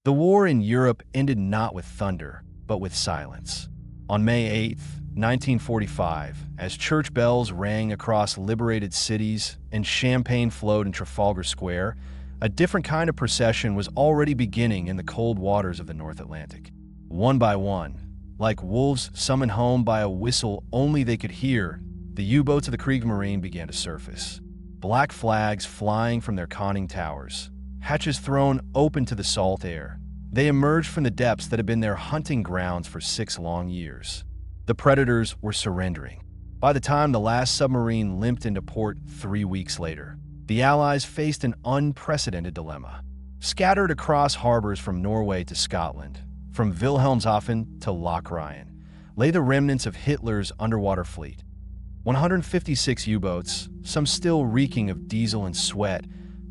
The war in Europe ended not with thunder, but with silence. On May 8, 1945, as church bells rang across liberated cities and champagne flowed in Trafalgar Square, a different kind of procession was already beginning in the cold waters of the North Atlantic. One by one, like wolves summoned home by a whistle only they could hear, the U-boats of the Kriegsmarine began to surface. Black flags flying from their conning towers, hatches thrown open to the salt air. They emerged from the depths that had been their hunting grounds for 6 long years. The predators were surrendering. By the time the last submarine limped into port 3 weeks later, the Allies faced an unprecedented dilemma. Scattered across harbors from Norway to Scotland, from Wilhelmshaven to Loch Ryan, lay the remnants of Hitler's underwater fleet. 156 U-boats, some still reeking of diesel and sweat,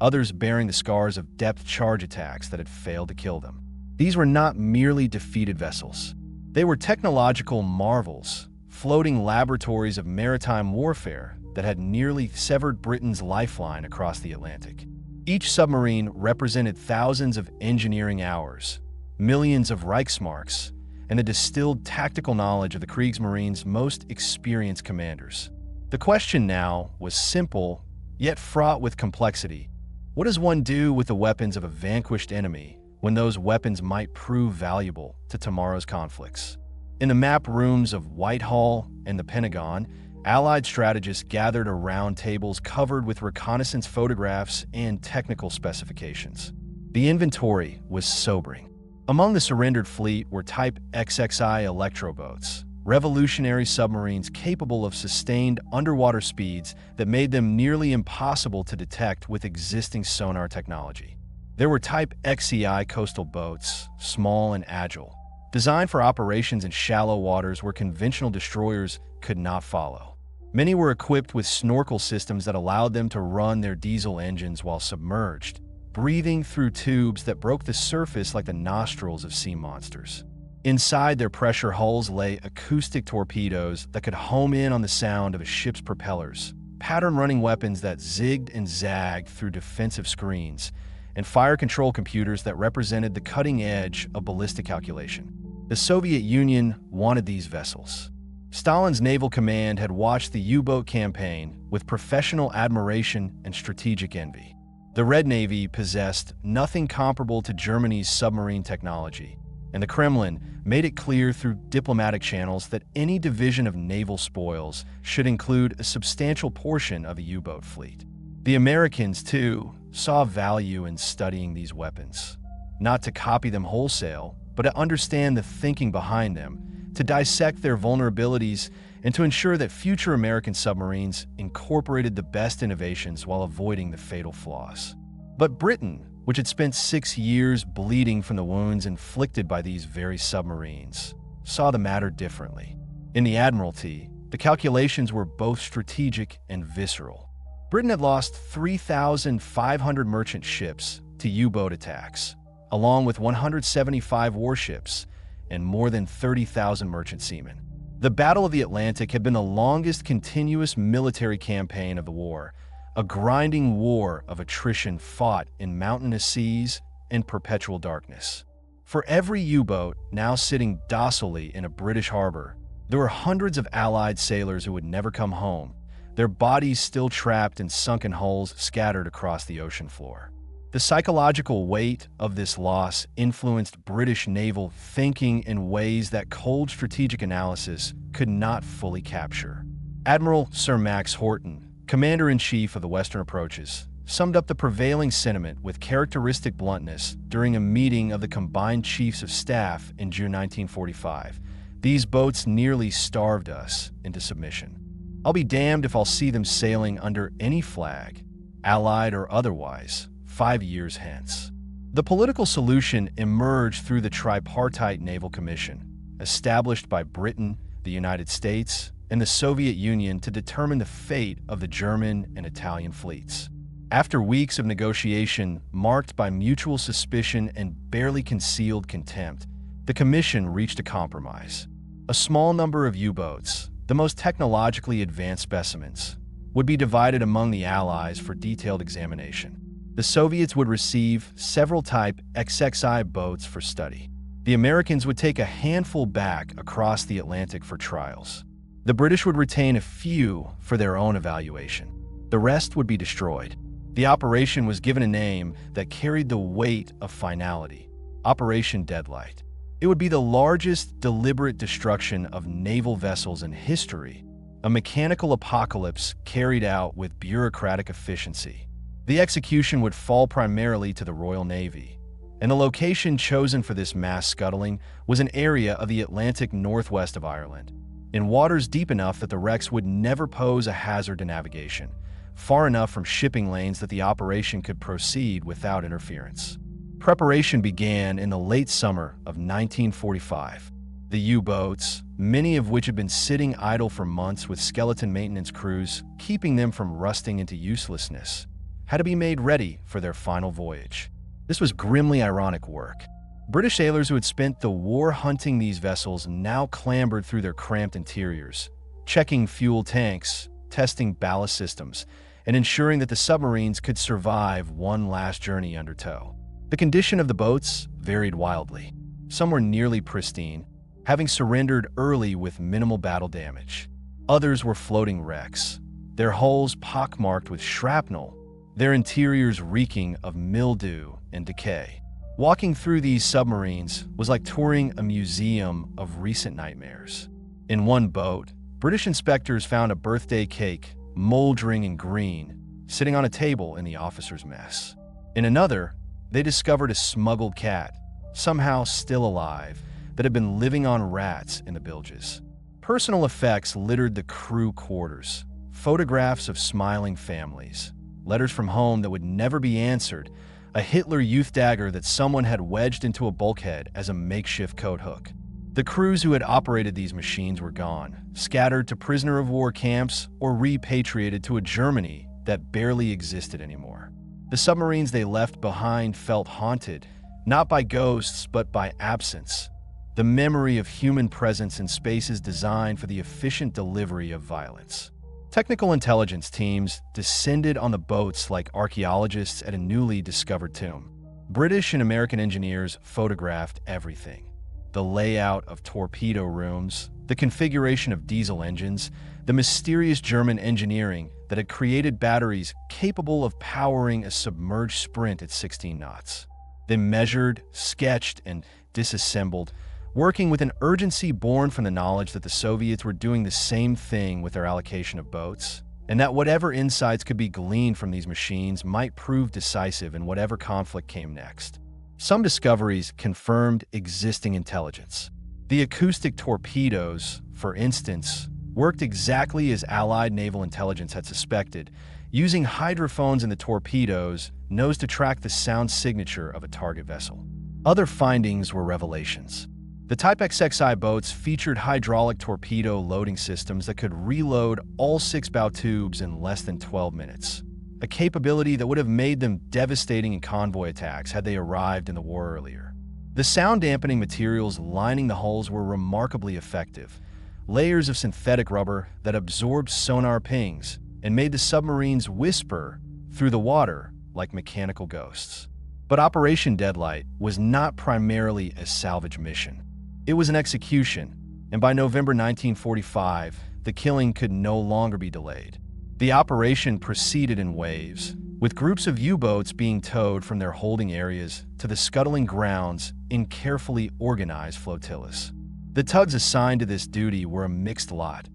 others bearing the scars of depth charge attacks that had failed to kill them. These were not merely defeated vessels. They were technological marvels, floating laboratories of maritime warfare that had nearly severed Britain's lifeline across the Atlantic. Each submarine represented thousands of engineering hours, millions of Reichsmarks, and the distilled tactical knowledge of the Kriegsmarine's most experienced commanders. The question now was simple, yet fraught with complexity. What does one do with the weapons of a vanquished enemy when those weapons might prove valuable to tomorrow's conflicts? In the map rooms of Whitehall and the Pentagon, Allied strategists gathered around tables covered with reconnaissance photographs and technical specifications. The inventory was sobering. Among the surrendered fleet were Type XXI electroboats, revolutionary submarines capable of sustained underwater speeds that made them nearly impossible to detect with existing sonar technology. There were Type XEI coastal boats, small and agile, designed for operations in shallow waters where conventional destroyers could not follow. Many were equipped with snorkel systems that allowed them to run their diesel engines while submerged, breathing through tubes that broke the surface like the nostrils of sea monsters. Inside their pressure hulls lay acoustic torpedoes that could home in on the sound of a ship's propellers, pattern-running weapons that zigged and zagged through defensive screens, and fire control computers that represented the cutting edge of ballistic calculation. The Soviet Union wanted these vessels. Stalin's naval command had watched the U-boat campaign with professional admiration and strategic envy. The Red Navy possessed nothing comparable to Germany's submarine technology, and the Kremlin made it clear through diplomatic channels that any division of naval spoils should include a substantial portion of a U-boat fleet. The Americans, too, saw value in studying these weapons, not to copy them wholesale, but to understand the thinking behind them, to dissect their vulnerabilities, and to ensure that future American submarines incorporated the best innovations while avoiding the fatal flaws. But Britain, which had spent 6 years bleeding from the wounds inflicted by these very submarines, saw the matter differently. In the Admiralty, the calculations were both strategic and visceral. Britain had lost 3,500 merchant ships to U-boat attacks, along with 175 warships and more than 30,000 merchant seamen. The Battle of the Atlantic had been the longest continuous military campaign of the war, a grinding war of attrition fought in mountainous seas and perpetual darkness. For every U-boat now sitting docilely in a British harbor, there were hundreds of Allied sailors who would never come home, their bodies still trapped in sunken hulls scattered across the ocean floor. The psychological weight of this loss influenced British naval thinking in ways that cold strategic analysis could not fully capture. Admiral Sir Max Horton, Commander-in-Chief of the Western Approaches, summed up the prevailing sentiment with characteristic bluntness during a meeting of the combined chiefs of staff in June 1945. "These boats nearly starved us into submission. I'll be damned if I'll see them sailing under any flag, Allied or otherwise, 5 years hence." The political solution emerged through the Tripartite Naval Commission, established by Britain, the United States, and the Soviet Union to determine the fate of the German and Italian fleets. After weeks of negotiation marked by mutual suspicion and barely concealed contempt, the Commission reached a compromise. A small number of U-boats, the most technologically advanced specimens, would be divided among the Allies for detailed examination. The Soviets would receive several Type XXI boats for study. The Americans would take a handful back across the Atlantic for trials. The British would retain a few for their own evaluation. The rest would be destroyed. The operation was given a name that carried the weight of finality: Operation Deadlight. It would be the largest deliberate destruction of naval vessels in history, a mechanical apocalypse carried out with bureaucratic efficiency. The execution would fall primarily to the Royal Navy, and the location chosen for this mass scuttling was an area of the Atlantic northwest of Ireland, in waters deep enough that the wrecks would never pose a hazard to navigation, far enough from shipping lanes that the operation could proceed without interference. Preparation began in the late summer of 1945. The U-boats, many of which had been sitting idle for months with skeleton maintenance crews keeping them from rusting into uselessness, had to be made ready for their final voyage. This was grimly ironic work. British sailors who had spent the war hunting these vessels now clambered through their cramped interiors, checking fuel tanks, testing ballast systems, and ensuring that the submarines could survive one last journey under tow. The condition of the boats varied wildly. Some were nearly pristine, having surrendered early with minimal battle damage. Others were floating wrecks, their hulls pockmarked with shrapnel, their interiors reeking of mildew and decay. Walking through these submarines was like touring a museum of recent nightmares. In one boat, British inspectors found a birthday cake, moldering and green, sitting on a table in the officer's mess. In another, they discovered a smuggled cat, somehow still alive, that had been living on rats in the bilges. Personal effects littered the crew quarters, photographs of smiling families, letters from home that would never be answered, a Hitler Youth dagger that someone had wedged into a bulkhead as a makeshift coat hook. The crews who had operated these machines were gone, scattered to prisoner of war camps or repatriated to a Germany that barely existed anymore. The submarines they left behind felt haunted, not by ghosts but by absence, the memory of human presence in spaces designed for the efficient delivery of violence. Technical intelligence teams descended on the boats like archaeologists at a newly discovered tomb. British and American engineers photographed everything: the layout of torpedo rooms, the configuration of diesel engines, the mysterious German engineering that had created batteries capable of powering a submerged sprint at 16 knots. They measured, sketched, and disassembled, working with an urgency born from the knowledge that the Soviets were doing the same thing with their allocation of boats, and that whatever insights could be gleaned from these machines might prove decisive in whatever conflict came next. Some discoveries confirmed existing intelligence. The acoustic torpedoes, for instance, worked exactly as Allied naval intelligence had suspected, using hydrophones in the torpedoes nose to track the sound signature of a target vessel. Other findings were revelations. The Type XXI boats featured hydraulic torpedo loading systems that could reload all 6 bow tubes in less than 12 minutes, a capability that would have made them devastating in convoy attacks had they arrived in the war earlier. The sound-dampening materials lining the hulls were remarkably effective, layers of synthetic rubber that absorbed sonar pings and made the submarines whisper through the water like mechanical ghosts. But Operation Deadlight was not primarily a salvage mission. It was an execution, and by November 1945, the killing could no longer be delayed. The operation proceeded in waves, with groups of U-boats being towed from their holding areas to the scuttling grounds in carefully organized flotillas. The tugs assigned to this duty were a mixed lot: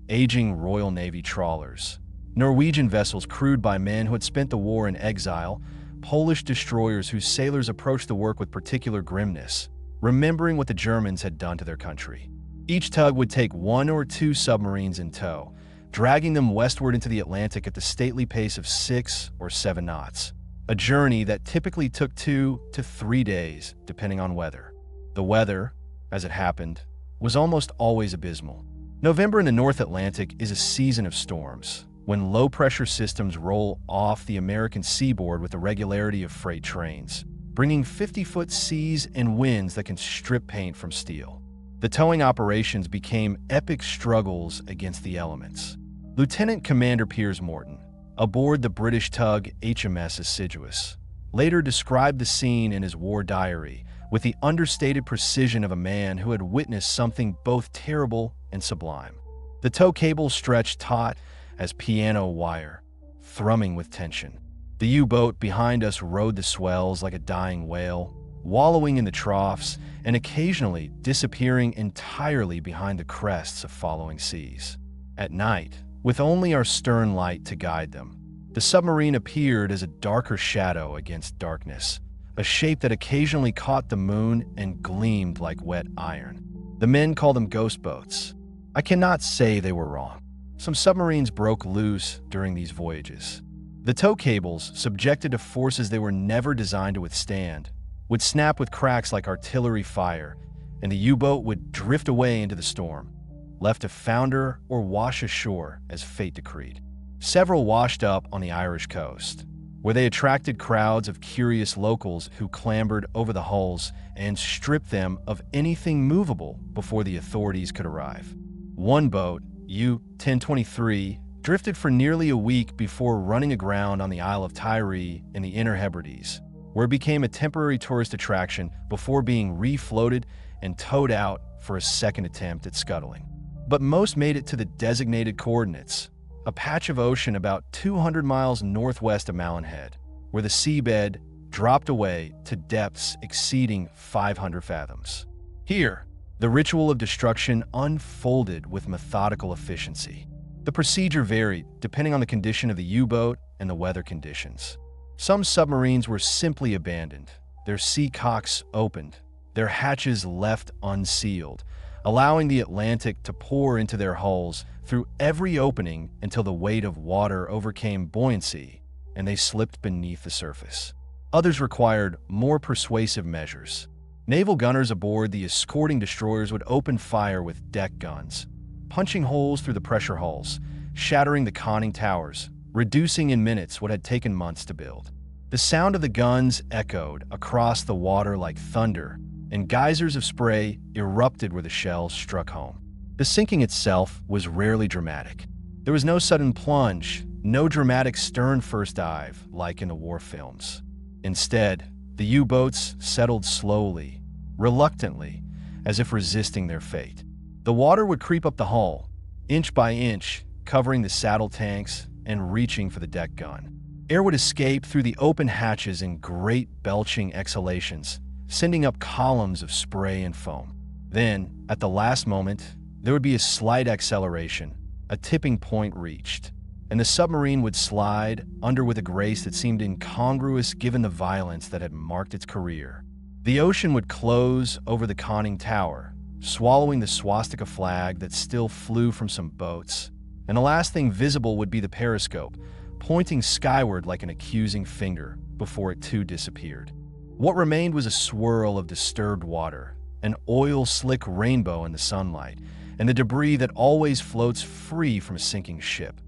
aging Royal Navy trawlers, Norwegian vessels crewed by men who had spent the war in exile, Polish destroyers whose sailors approached the work with particular grimness, remembering what the Germans had done to their country. Each tug would take 1 or 2 submarines in tow, dragging them westward into the Atlantic at the stately pace of 6 or 7 knots, a journey that typically took 2 to 3 days, depending on weather. The weather, as it happened, was almost always abysmal. November in the North Atlantic is a season of storms, when low-pressure systems roll off the American seaboard with the regularity of freight trains, bringing 50-foot seas and winds that can strip paint from steel. The towing operations became epic struggles against the elements. Lieutenant Commander Piers Morton, aboard the British tug HMS Assiduous, later described the scene in his war diary with the understated precision of a man who had witnessed something both terrible and sublime. The tow cable stretched taut as piano wire, thrumming with tension. The U-boat behind us rode the swells like a dying whale, wallowing in the troughs and occasionally disappearing entirely behind the crests of following seas. At night, with only our stern light to guide them, the submarine appeared as a darker shadow against darkness, a shape that occasionally caught the moon and gleamed like wet iron. The men call them ghost boats. I cannot say they were wrong. Some submarines broke loose during these voyages. The tow cables, subjected to forces they were never designed to withstand, would snap with cracks like artillery fire, and the U-boat would drift away into the storm, left to founder or wash ashore as fate decreed. Several washed up on the Irish coast, where they attracted crowds of curious locals who clambered over the hulls and stripped them of anything movable before the authorities could arrive. One boat, U-1023, drifted for nearly a week before running aground on the Isle of Tiree in the Inner Hebrides, where it became a temporary tourist attraction before being refloated and towed out for a second attempt at scuttling. But most made it to the designated coordinates, a patch of ocean about 200 miles northwest of Malin Head, where the seabed dropped away to depths exceeding 500 fathoms. Here, the ritual of destruction unfolded with methodical efficiency. The procedure varied depending on the condition of the U-boat and the weather conditions. Some submarines were simply abandoned, their sea cocks opened, their hatches left unsealed, allowing the Atlantic to pour into their hulls through every opening until the weight of water overcame buoyancy and they slipped beneath the surface. Others required more persuasive measures. Naval gunners aboard the escorting destroyers would open fire with deck guns, punching holes through the pressure hulls, shattering the conning towers, reducing in minutes what had taken months to build. The sound of the guns echoed across the water like thunder, and geysers of spray erupted where the shells struck home. The sinking itself was rarely dramatic. There was no sudden plunge, no dramatic stern-first dive like in the war films. Instead, the U-boats settled slowly, reluctantly, as if resisting their fate. The water would creep up the hull, inch by inch, covering the saddle tanks and reaching for the deck gun. Air would escape through the open hatches in great belching exhalations, sending up columns of spray and foam. Then, at the last moment, there would be a slight acceleration, a tipping point reached, and the submarine would slide under with a grace that seemed incongruous given the violence that had marked its career. The ocean would close over the conning tower, swallowing the swastika flag that still flew from some boats, and the last thing visible would be the periscope, pointing skyward like an accusing finger before it too disappeared. What remained was a swirl of disturbed water, an oil-slick rainbow in the sunlight, and the debris that always floats free from a sinking ship.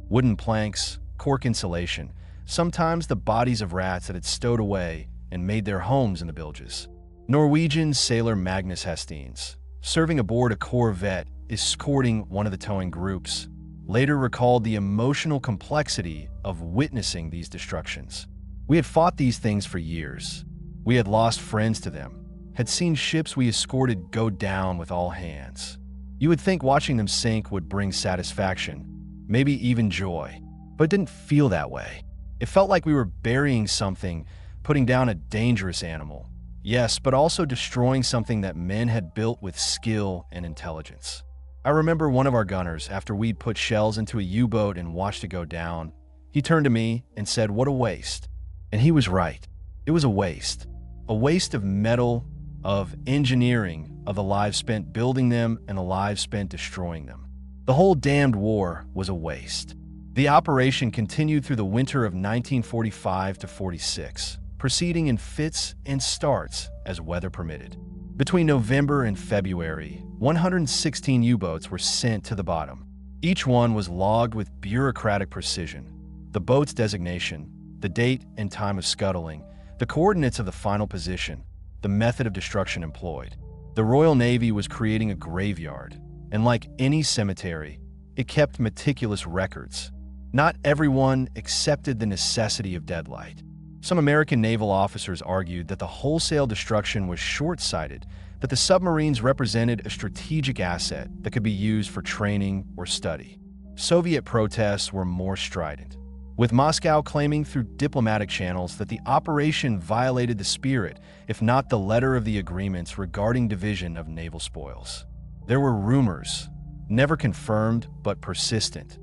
Wooden planks, cork insulation, sometimes the bodies of rats that had stowed away and made their homes in the bilges. Norwegian sailor Magnus Hastings, serving aboard a corvette, escorting one of the towing groups, later recalled the emotional complexity of witnessing these destructions. We had fought these things for years. We had lost friends to them, had seen ships we escorted go down with all hands. You would think watching them sink would bring satisfaction, maybe even joy, but it didn't feel that way. It felt like we were burying something, putting down a dangerous animal. Yes, but also destroying something that men had built with skill and intelligence. I remember one of our gunners, after we'd put shells into a U-boat and watched it go down, he turned to me and said, "What a waste." And he was right. It was a waste. A waste of metal, of engineering, of the lives spent building them and the lives spent destroying them. The whole damned war was a waste. The operation continued through the winter of 1945 to 46, proceeding in fits and starts as weather permitted. Between November and February, 116 U-boats were sent to the bottom. Each one was logged with bureaucratic precision. The boat's designation, the date and time of scuttling, the coordinates of the final position, the method of destruction employed. The Royal Navy was creating a graveyard, and like any cemetery, it kept meticulous records. Not everyone accepted the necessity of deadlight. Some American naval officers argued that the wholesale destruction was short-sighted, that the submarines represented a strategic asset that could be used for training or study. Soviet protests were more strident, with Moscow claiming through diplomatic channels that the operation violated the spirit, if not the letter of the agreements regarding division of naval spoils. There were rumors, never confirmed but persistent,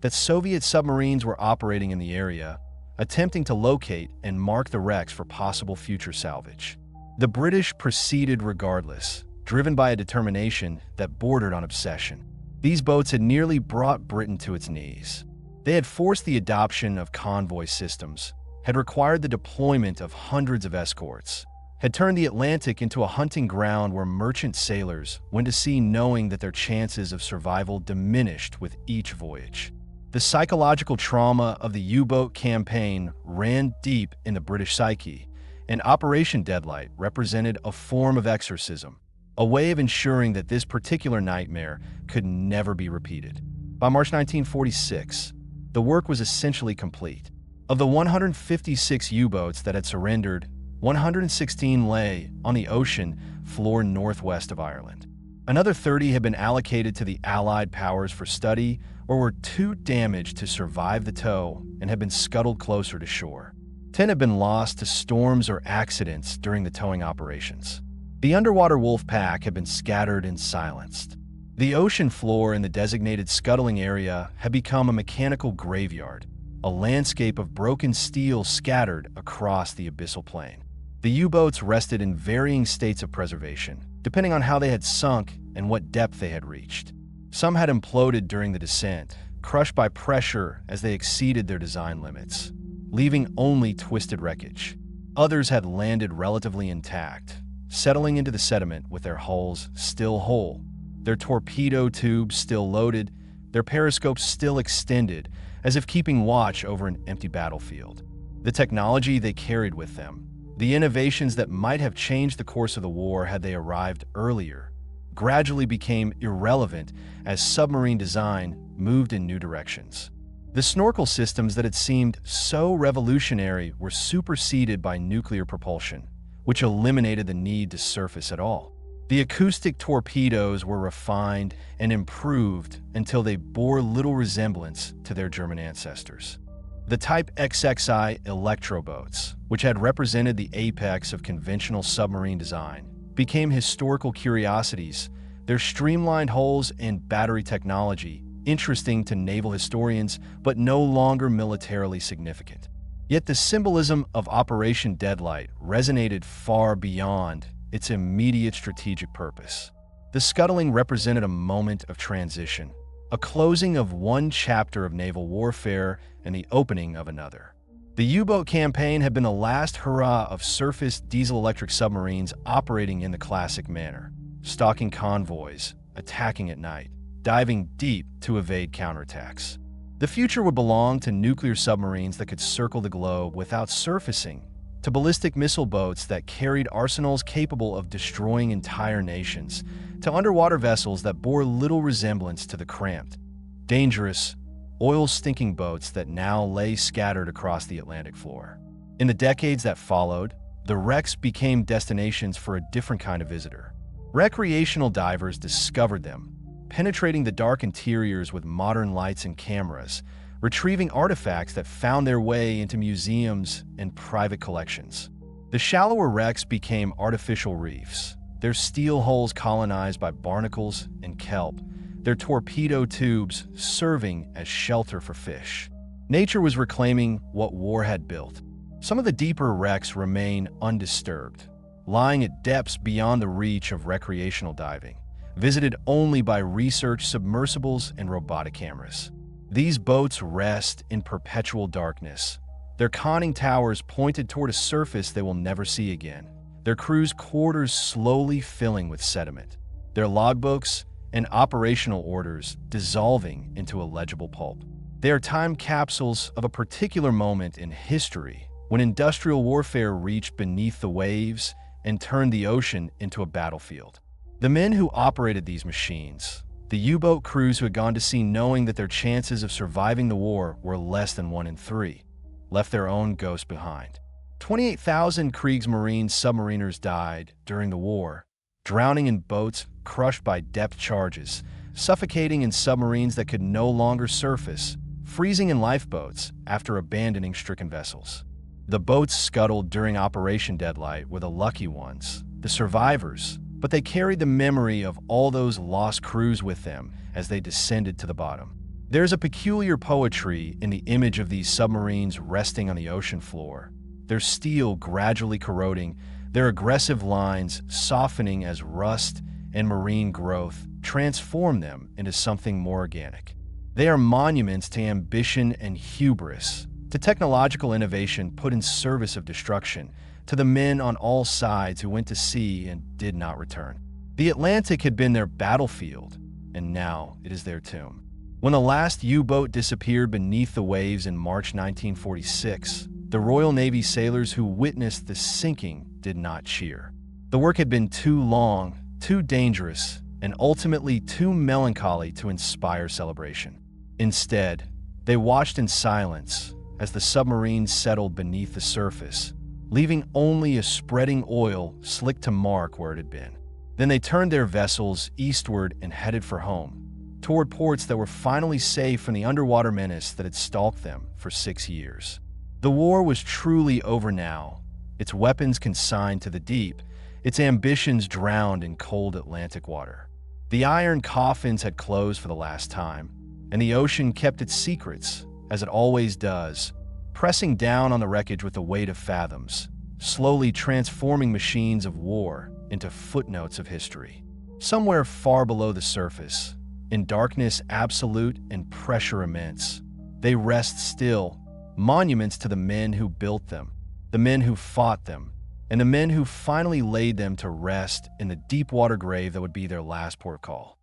that Soviet submarines were operating in the area, attempting to locate and mark the wrecks for possible future salvage. The British proceeded regardless, driven by a determination that bordered on obsession. These boats had nearly brought Britain to its knees. They had forced the adoption of convoy systems, had required the deployment of hundreds of escorts, had turned the Atlantic into a hunting ground where merchant sailors went to sea knowing that their chances of survival diminished with each voyage. The psychological trauma of the U-boat campaign ran deep in the British psyche, and Operation Deadlight represented a form of exorcism, a way of ensuring that this particular nightmare could never be repeated. By March 1946, the work was essentially complete. Of the 156 U-boats that had surrendered, 116 lay on the ocean floor northwest of Ireland. Another 30 had been allocated to the Allied powers for study or were too damaged to survive the tow and had been scuttled closer to shore. 10 had been lost to storms or accidents during the towing operations. The underwater wolf pack had been scattered and silenced. The ocean floor in the designated scuttling area had become a mechanical graveyard, a landscape of broken steel scattered across the abyssal plain. The U-boats rested in varying states of preservation, depending on how they had sunk and what depth they had reached. Some had imploded during the descent, crushed by pressure as they exceeded their design limits, leaving only twisted wreckage. Others had landed relatively intact, settling into the sediment with their hulls still whole, their torpedo tubes still loaded, their periscopes still extended, as if keeping watch over an empty battlefield. The technology they carried with them, the innovations that might have changed the course of the war had they arrived earlier, gradually became irrelevant as submarine design moved in new directions. The snorkel systems that had seemed so revolutionary were superseded by nuclear propulsion, which eliminated the need to surface at all. The acoustic torpedoes were refined and improved until they bore little resemblance to their German ancestors. The Type XXI electroboats, which had represented the apex of conventional submarine design, became historical curiosities, their streamlined hulls and battery technology interesting to naval historians but no longer militarily significant. Yet the symbolism of Operation Deadlight resonated far beyond its immediate strategic purpose. The scuttling represented a moment of transition, a closing of one chapter of naval warfare and the opening of another. The U-boat campaign had been the last hurrah of surface diesel-electric submarines operating in the classic manner, stalking convoys, attacking at night, diving deep to evade counterattacks. The future would belong to nuclear submarines that could circle the globe without surfacing, to ballistic missile boats that carried arsenals capable of destroying entire nations, to underwater vessels that bore little resemblance to the cramped, dangerous, oil-stinking boats that now lay scattered across the Atlantic floor. In the decades that followed, the wrecks became destinations for a different kind of visitor. Recreational divers discovered them, penetrating the dark interiors with modern lights and cameras, retrieving artifacts that found their way into museums and private collections. The shallower wrecks became artificial reefs, their steel hulls colonized by barnacles and kelp, their torpedo tubes serving as shelter for fish. Nature was reclaiming what war had built. Some of the deeper wrecks remain undisturbed, lying at depths beyond the reach of recreational diving, visited only by research submersibles and robotic cameras. These boats rest in perpetual darkness, their conning towers pointed toward a surface they will never see again, their crews' quarters slowly filling with sediment, their logbooks and operational orders dissolving into illegible pulp. They are time capsules of a particular moment in history when industrial warfare reached beneath the waves and turned the ocean into a battlefield. The men who operated these machines, The U-boat crews who had gone to sea knowing that their chances of surviving the war were less than 1 in 3, left their own ghost behind. 28,000 Kriegsmarine submariners died during the war, drowning in boats crushed by depth charges, suffocating in submarines that could no longer surface, freezing in lifeboats after abandoning stricken vessels. The boats scuttled during Operation Deadlight were the lucky ones, the survivors, but they carried the memory of all those lost crews with them as they descended to the bottom. There's a peculiar poetry in the image of these submarines resting on the ocean floor, their steel gradually corroding, their aggressive lines softening as rust and marine growth transform them into something more organic. They are monuments to ambition and hubris, to technological innovation put in service of destruction, to the men on all sides who went to sea and did not return. The Atlantic had been their battlefield, and now it is their tomb. When the last U-boat disappeared beneath the waves in March 1946, the Royal Navy sailors who witnessed the sinking did not cheer. The work had been too long, too dangerous, and ultimately too melancholy to inspire celebration. Instead, they watched in silence as the submarines settled beneath the surface, leaving only a spreading oil slick to mark where it had been. Then they turned their vessels eastward and headed for home, toward ports that were finally safe from the underwater menace that had stalked them for 6 years. The war was truly over now, its weapons consigned to the deep, its ambitions drowned in cold Atlantic water. The iron coffins had closed for the last time, and the ocean kept its secrets, as it always does, pressing down on the wreckage with the weight of fathoms, slowly transforming machines of war into footnotes of history. Somewhere far below the surface, in darkness absolute and pressure immense, they rest still, monuments to the men who built them, the men who fought them, and the men who finally laid them to rest in the deep water grave that would be their last port call.